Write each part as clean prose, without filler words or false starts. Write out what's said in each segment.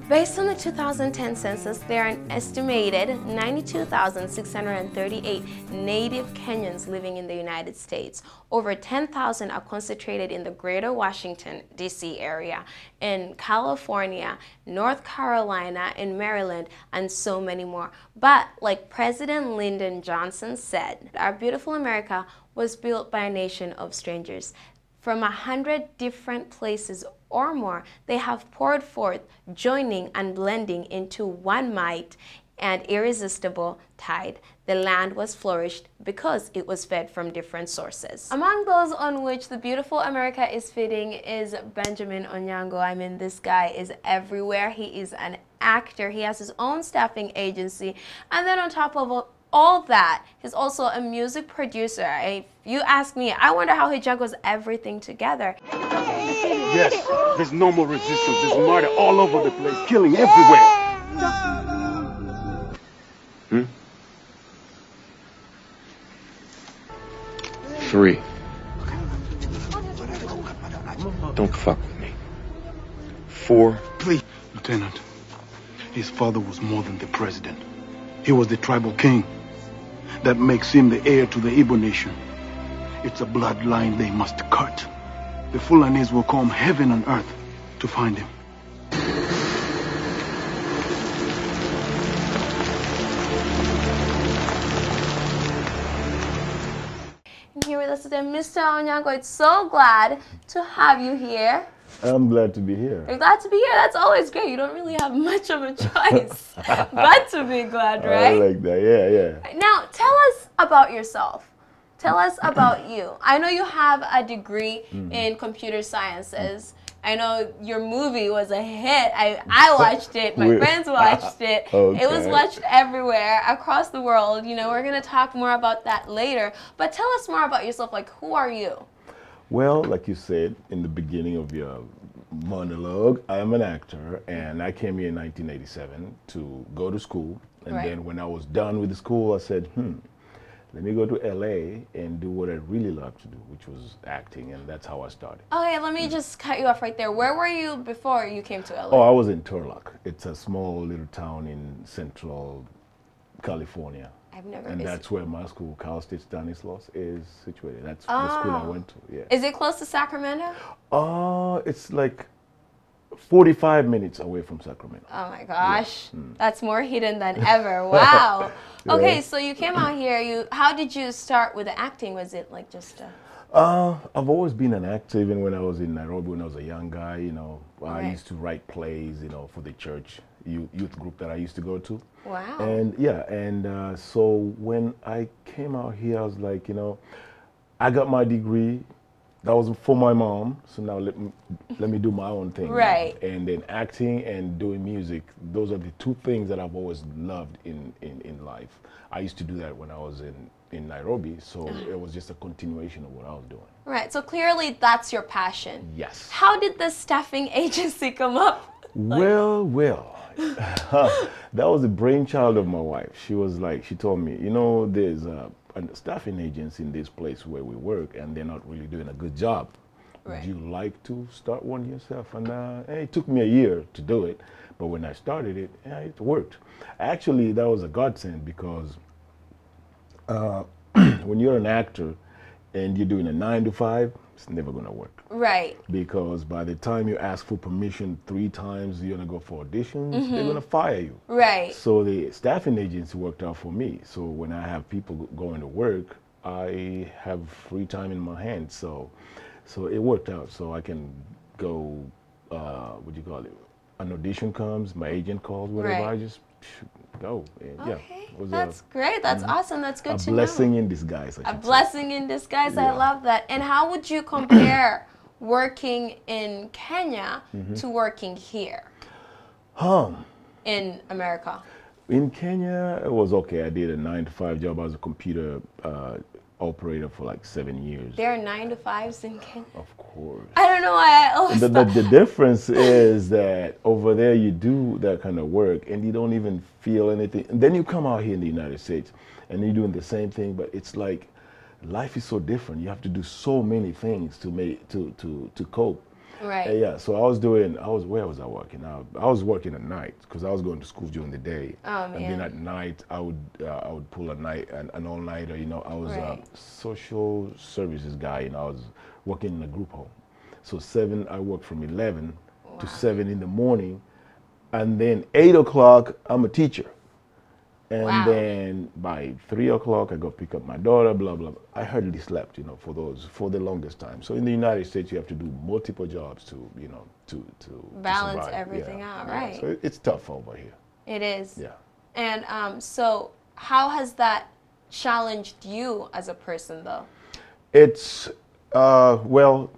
Based on the 2010 census, there are an estimated 92,638 native Kenyans living in the United States. Over 10,000 are concentrated in the greater Washington, D.C. area, in California, North Carolina, in Maryland, and so many more. But like President Lyndon Johnson said, our beautiful America was built by a nation of strangers. From 100 different places or more, they have poured forth, joining and blending into one might and irresistible tide. The land was flourished because it was fed from different sources. Among those on which the beautiful America is feeding is Benjamin Onyango. I mean, this guy is everywhere. He is an actor. He has his own staffing agency. And then on top of all that, he's also a music producer. If you ask me, I wonder how he juggles everything together. Yes, there's no more resistance. There's murder all over the place, killing everywhere. Hmm? 3. Don't fuck with me. 4. Please, Lieutenant. His father was more than the president. He was the tribal king. That makes him the heir to the Igbo nation. It's a bloodline they must cut. The Fulanis will come heaven and earth to find him. And here with us today, Mr. Onyango, it's so glad to have you here. I'm glad to be here. You're glad to be here. That's always great. You don't really have much of a choice but to be glad, right? I like that. Yeah, yeah. Now, tell us about yourself. Tell us about you. I know you have a degree in computer sciences. I know your movie was a hit. I watched it. My friends watched it. Okay. It was watched everywhere across the world. You know, we're going to talk more about that later. But tell us more about yourself. Like, who are you? Well, like you said in the beginning of your monologue, I am an actor, and I came here in 1987 to go to school. And then when I was done with the school, I said, let me go to LA and do what I really love to do, which was acting, and that's how I started. Okay, let me just cut you off right there. Where were you before you came to LA? Oh, I was in Turlock. It's a small little town in central California. I've never. And that's where my school, Cal State Stanislaus, is situated. That's the school I went to. Yeah. Is it close to Sacramento? It's like 45 minutes away from Sacramento. Oh my gosh, that's more hidden than ever. Wow. Okay, so you came out here. How did you start with the acting? Was it like just a... I've always been an actor, even when I was in Nairobi when I was a young guy. You know, I used to write plays, you know, for the church youth group that I used to go to. Wow. And yeah, and so when I came out here, I was like, you know, I got my degree. That was for my mom, so now let me do my own thing. Right. Now. And then acting and doing music, those are the two things that I've always loved in life. I used to do that when I was in Nairobi, so it was just a continuation of what I was doing. Right, so clearly that's your passion. Yes. How did the staffing agency come up? Well, that was the brainchild of my wife. She was like, she told me, you know, there's a staffing agency in this place where we work, and they're not really doing a good job. Would you like to start one yourself? And it took me a year to do it, but when I started it, it worked. Actually, that was a godsend because when you're an actor and you're doing a 9 to 5, it's never going to work. Right. Because by the time you ask for permission 3 times, you're going to go for auditions, they're going to fire you. Right. So the staffing agency worked out for me. So when I have people going to work, I have free time in my hands. So it worked out. So I can go, what do you call it? An audition comes, my agent calls, whatever, I just go. And okay, that's great. That's awesome. That's good to know. A blessing in disguise. A blessing in disguise. I love that. And how would you compare working in Kenya to working here in America? In Kenya, it was okay. I did a 9 to 5 job as a computer operator for like 7 years. There are 9 to 5s in Kenya. Of course. I don't know why I always The difference is that over there you do that kind of work and you don't even feel anything. And then you come out here in the United States and you're doing the same thing, but it's like life is so different. You have to do so many things to make to cope. Right. Yeah. So where was I working? I was working at night because I was going to school during the day. Oh, and then at night I would pull an all-nighter. You know, I was a social services guy. You know, I was working in a group home. So I worked from 11 to 7 in the morning, and then 8 o'clock I'm a teacher. And then by 3 o'clock, I go pick up my daughter, blah, blah, blah. I hardly slept, you know, for the longest time. So in the United States, you have to do multiple jobs to, you know, to balance survive. everything out, right? So it's tough over here. It is. Yeah. And so how has that challenged you as a person, though? It's, well,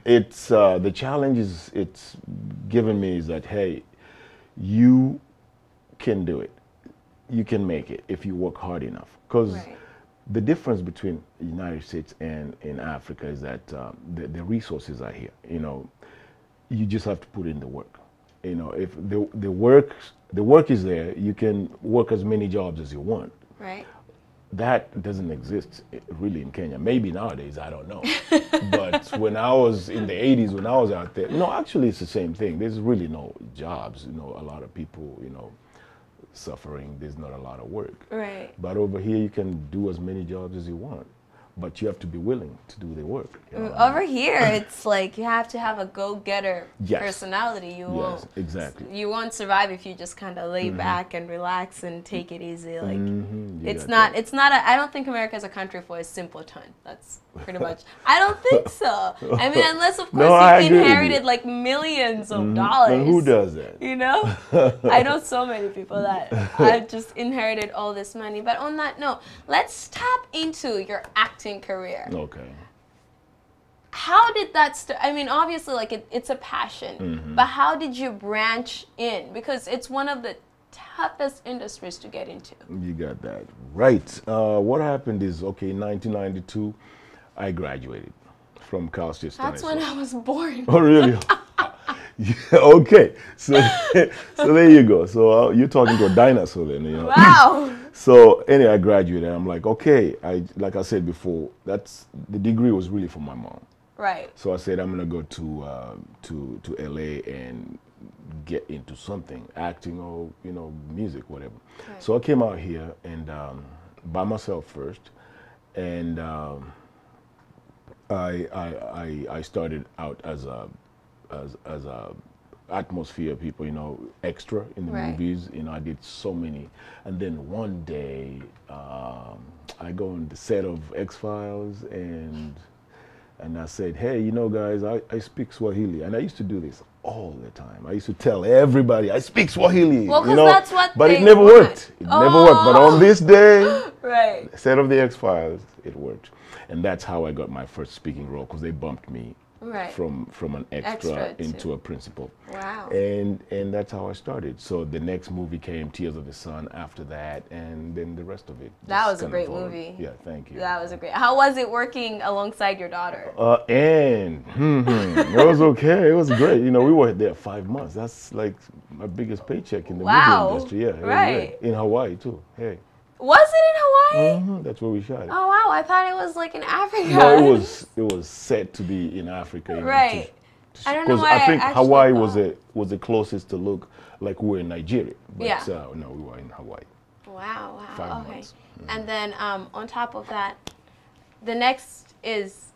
it's, the challenge it's given me is that, hey, you can do it. You can make it if you work hard enough. Because the difference between the United States and in Africa is that the resources are here. You know, you just have to put in the work. You know, if the work is there, you can work as many jobs as you want. Right. That doesn't exist really in Kenya. Maybe nowadays, I don't know. But when I was in the 80s, when I was out there, no, actually it's the same thing. There's really no jobs. You know, a lot of people, you know, suffering, there's not a lot of work. Right. But over here, you can do as many jobs as you want, but you have to be willing to do the work. You know? Over here, it's like you have to have a go-getter personality. You won't. Exactly. You won't survive if you just kind of lay back and relax and take it easy. Like it's not. It's not. I don't think America is a country for a simpleton. That's pretty much. I don't think so. I mean, unless of course you've inherited like millions of dollars. And who does that? You know, I know so many people that have just inherited all this money. But on that note, let's tap into your acting career. Okay. How did that start? I mean, obviously, like it's a passion, but how did you branch in? Because it's one of the toughest industries to get into. You got that right. What happened is, okay, in 1992, I graduated from Cal State. That's when I was born. Oh, really? Yeah, okay. So there you go. So you're talking to a dinosaur then, you know. Wow. So anyway, I graduated. I'm like, okay. Like I said before, the degree was really for my mom. Right. So I said I'm gonna go to LA and get into something, acting or music, whatever. Right. So I came out here and by myself first, and I started out as a atmosphere people, extra in the movies. I did so many, and then one day I go on the set of X-Files and I said, hey, guys, I speak Swahili, and I used to do this all the time. I used to tell everybody I speak Swahili. Well, that's what but it never worked. It never worked. But on this day, set of the X-Files, it worked, and that's how I got my first speaking role, because they bumped me. From an extra into a principal. Wow. And that's how I started. So the next movie came Tears of the Sun after that, and then the rest of it. That was a great movie. Yeah, thank you. That was a great. How was it working alongside your daughter? It was okay. It was great. We were there 5 months. That's like my biggest paycheck in the movie industry. Yeah, right. In Hawaii too. Hey. Was it in Hawaii? That's where we shot it. Oh wow! I thought it was like in Africa. No, it was set to be in Africa. Right. I don't know why. I think Hawaii was the closest to look like we're in Nigeria. But no, we were in Hawaii. Wow! 5 months. And then on top of that, the next is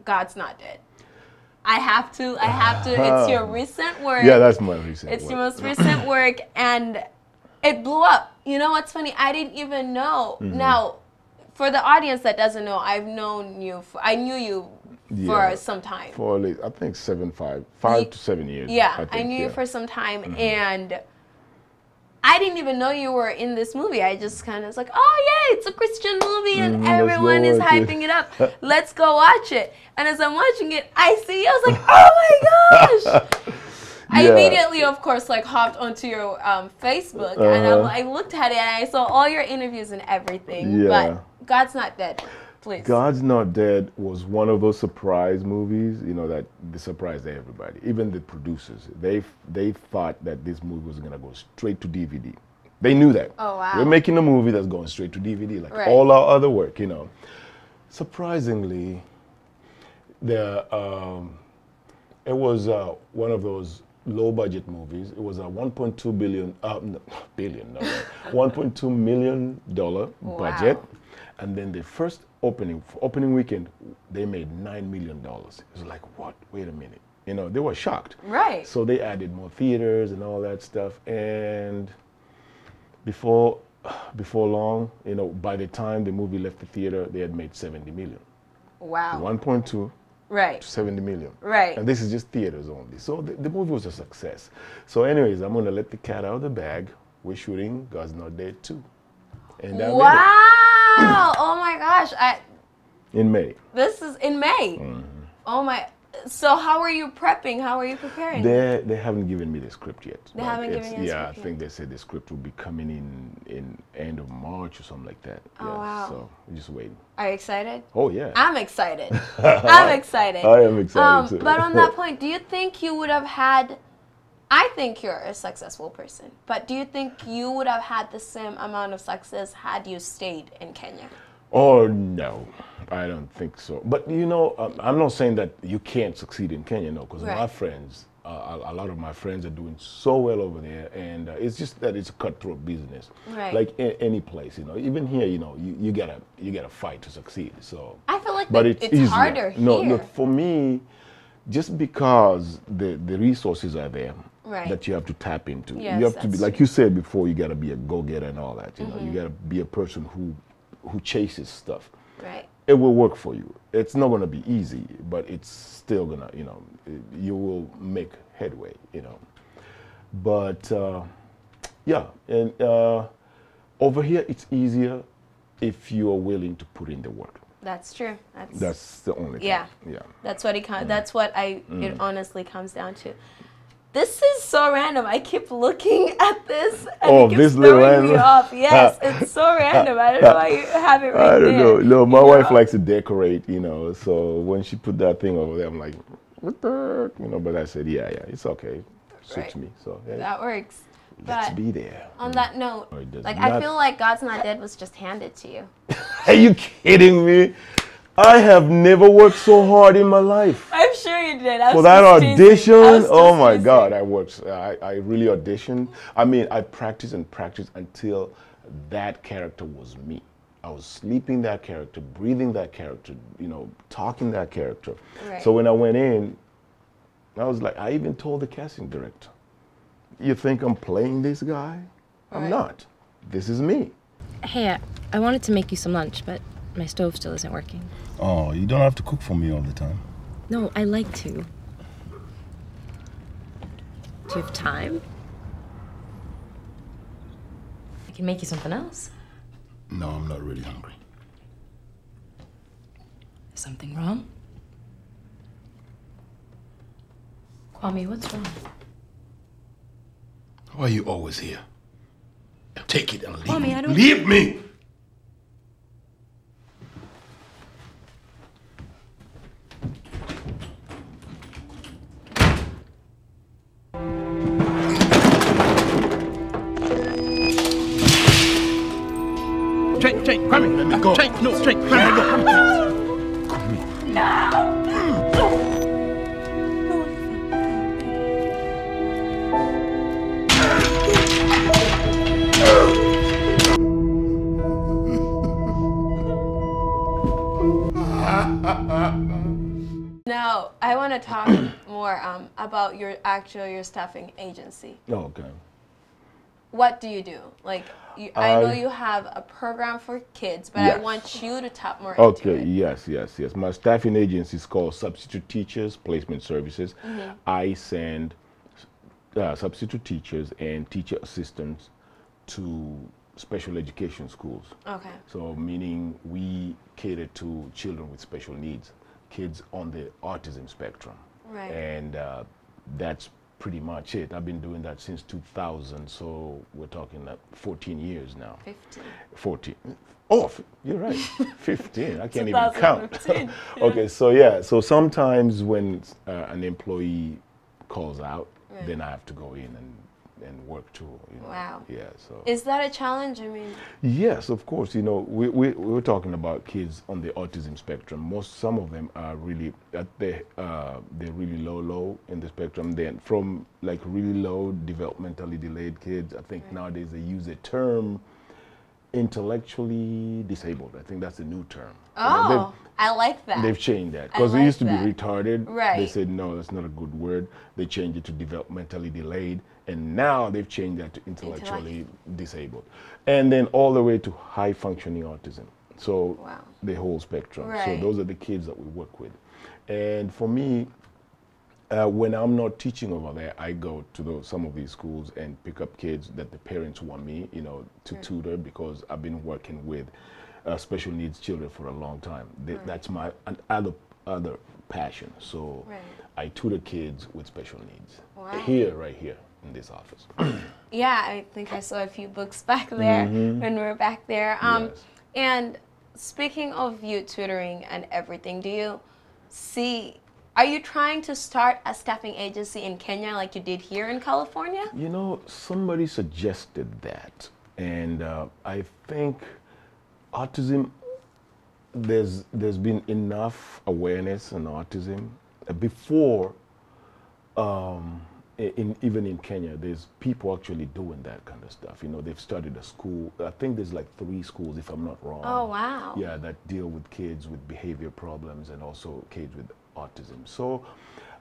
God's Not Dead. I have to. It's your recent work. Yeah, that's my recent work. It's your most recent work, and it blew up. You know what's funny? I didn't even know. Now, for the audience that doesn't know, I knew you for some time. For at least, I think 5 to 7 years. Yeah, I knew you for some time, and I didn't even know you were in this movie. I just kind of was like, oh yeah, it's a Christian movie, and everyone is hyping it up. Let's go watch it. And as I'm watching it, I see you. I was like, oh my gosh. I immediately, of course, like hopped onto your Facebook and I looked at it and I saw all your interviews and everything. But God's Not Dead, please. God's Not Dead was one of those surprise movies, you know, that they surprised everybody, even the producers. They thought that this movie was gonna go straight to DVD. They knew that. Oh wow. We're making a movie that's going straight to DVD, like all our other work, you know. Surprisingly, it was one of those low-budget movies. It was a $1.2 $1.2 million budget, and then the first opening weekend, they made $9 million. It was like, what? Wait a minute. You know, they were shocked. Right. So they added more theaters and all that stuff, and before long, you know, by the time the movie left the theater, they had made 70 million. Wow. 1.2 to 70 million. Right. And this is just theaters only. So the movie was a success. So anyways, I'm going to let the cat out of the bag. We're shooting God's Not Dead 2. And wow. Oh my gosh. In May. This is in May. Oh my. So how are you prepping? How are you preparing? They haven't given me the script yet. They haven't given you the script I think they said the script will be coming in end of March or something like that. Oh, wow. So we're just waiting. Are you excited? Oh, yeah. I'm excited. I'm excited. I am excited too. But on that point, do you think you would have had, I think you're a successful person, but do you think you would have had the same amount of success had you stayed in Kenya? Oh, no, I don't think so. But, you know, I'm not saying that you can't succeed in Kenya, no, because my friends, a lot of my friends are doing so well over there, and it's just that it's a cutthroat business. Right. Like any place, you know, even here, you know, you gotta fight to succeed. So I feel like it's harder here. No, look, for me, just because the resources are there, that you have to tap into. Yes, you have to be, like you said before, you gotta be a go-getter and all that. You know, you gotta be a person who chases stuff. Right. It will work for you. It's not going to be easy, but it's still going to, you know, you will make headway, you know. But, yeah, and over here it's easier if you are willing to put in the work. That's true. That's the only thing. Yeah. That's what it honestly comes down to. This is so random. I keep looking at this and it keeps throwing me off. Yes, it's so random. I don't know why you have it right there. I don't know. No, my wife likes to decorate, you know, so when she put that thing over there, I'm like, what the heck? You know, but I said, yeah, it's okay. Suits me. So that works. Let's be there. On that note, like I feel like God's Not Dead was just handed to you. Are you kidding me? I have never worked so hard in my life. I'm sure you did. For that audition, oh my God, I worked. I really auditioned. I mean, I practiced and practiced until that character was me. I was sleeping that character, breathing that character, you know, talking that character. Right. So when I went in, I was like, I even told the casting director, you think I'm playing this guy? I'm not. This is me. Hey, I wanted to make you some lunch, but my stove still isn't working. Oh, you don't have to cook for me all the time. No, I like to. Do you have time? I can make you something else. No, I'm not really hungry. Is something wrong? Kwame, what's wrong? Why are you always here? Take it and leave Kwame, me. I don't... Leave me! Straight, Kwame, let me go. Straight, Kwame, go. Now, I want to talk more about your staffing agency. Oh, okay. What do you do? Like, I know you have a program for kids, but I want you to tap more into it. Yes. My staffing agency is called Substitute Teachers Placement Services. I send substitute teachers and teacher assistants to special education schools. Okay. So meaning we cater to children with special needs, kids on the autism spectrum. Right. And that's pretty much it. I've been doing that since 2000, so we're talking like 14 years now. 15. 14. Oh, you're right. 15. I can't even 2015, count. yeah. Okay, so yeah, so sometimes when an employee calls out, Right. then I have to go in and work too. You know? Wow. Yeah. So. Is that a challenge? I mean, Yes, of course. You know, we're talking about kids on the autism spectrum. Some of them are really they're really low in the spectrum. Then from like really low developmentally delayed kids, I think Right. nowadays they use the term intellectually disabled. I think that's a new term. You know, oh, I like that. they've changed that I because it like used to that. be retarded. Right. They said no, that's not a good word. They changed it to developmentally delayed, and now they've changed that to intellectually disabled, and then all the way to high functioning autism. So Wow. the whole spectrum. So Right. those are the kids that we work with, and for me. When I'm not teaching over there, I go to some of these schools and pick up kids that the parents want me, you know, to tutor because I've been working with special needs children for a long time. That's my other passion. So Right. I tutor kids with special needs Wow. right here in this office. Yeah, I think I saw a few books back there when we were back there. Yes. And speaking of you tutoring and everything, are you trying to start a staffing agency in Kenya like you did here in California? You know, somebody suggested that, and I think autism. There's been enough awareness on autism before. Even in Kenya, there's people actually doing that kind of stuff. You know, they've started a school. I think there's like 3 schools, if I'm not wrong. Oh, wow. Yeah, that deal with kids with behavior problems and also kids with autism. So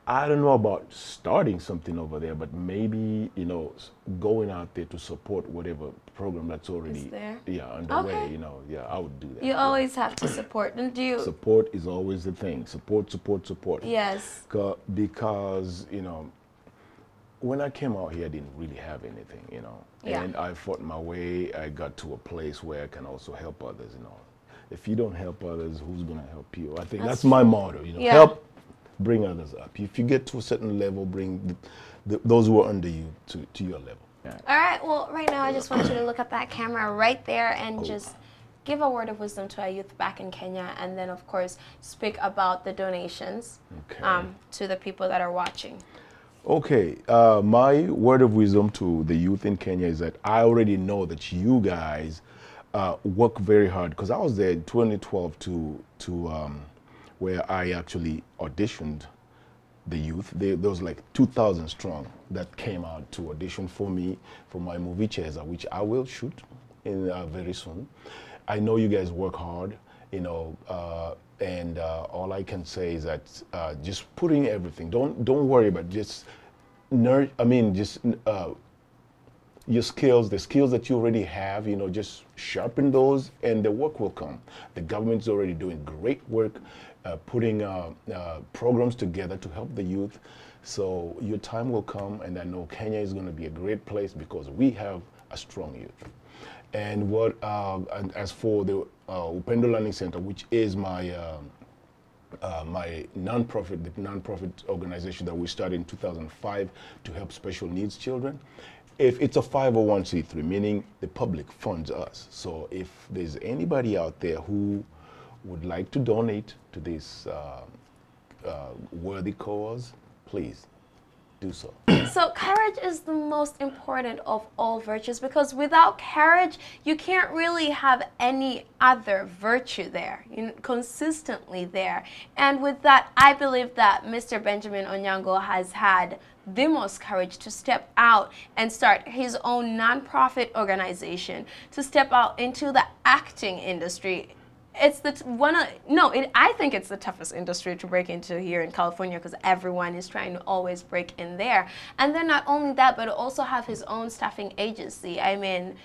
I don't know about starting something over there, but maybe, you know, going out there to support whatever program that's already there? underway. Okay. You know, yeah, I would do that. You always have to support, don't you? Support is always the thing. Support. Yes. Because, you know, when I came out here, I didn't really have anything, you know. Yeah. And I fought my way. I got to a place where I can also help others, you know. If you don't help others, who's going to help you? I think that's my motto, you know. Yeah. Help, bring others up. If you get to a certain level, bring those who are under you to your level. Yeah. All right, well, right now I just want you to look at that camera right there and just give a word of wisdom to our youth back in Kenya, and then, of course, speak about the donations to the people that are watching. Okay, my word of wisdom to the youth in Kenya is that I already know that you guys work very hard, because I was there in 2012 to where I actually auditioned the youth. There was like 2,000 strong that came out to audition for me for my movie Cheza, which I will shoot in very soon. I know you guys work hard, you know, and all I can say is that just putting everything. Don't worry about just your skills, the skills that you already have. You know, just sharpen those, and the work will come. The government's already doing great work, putting programs together to help the youth. So your time will come, and I know Kenya is going to be a great place because we have a strong youth. And and as for the Upendo Learning Center, which is my my nonprofit, the nonprofit organization that we started in 2005 to help special needs children. If it's a 501c3, meaning the public funds us. So if there's anybody out there who would like to donate to this worthy cause, please do so. So courage is the most important of all virtues, because without courage, you can't really have any other virtue there, consistently there. And with that, I believe that Mr. Benjamin Onyango has had the most courage to step out and start his own nonprofit organization, to step out into the acting industry. It's I think it's the toughest industry to break into here in California, because everyone is trying to always break in there. And then not only that, but also have his own staffing agency. I mean,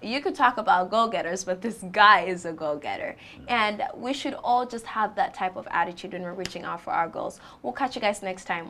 you could talk about go-getters, but this guy is a go-getter. And we should all just have that type of attitude when we're reaching out for our goals. We'll catch you guys next time.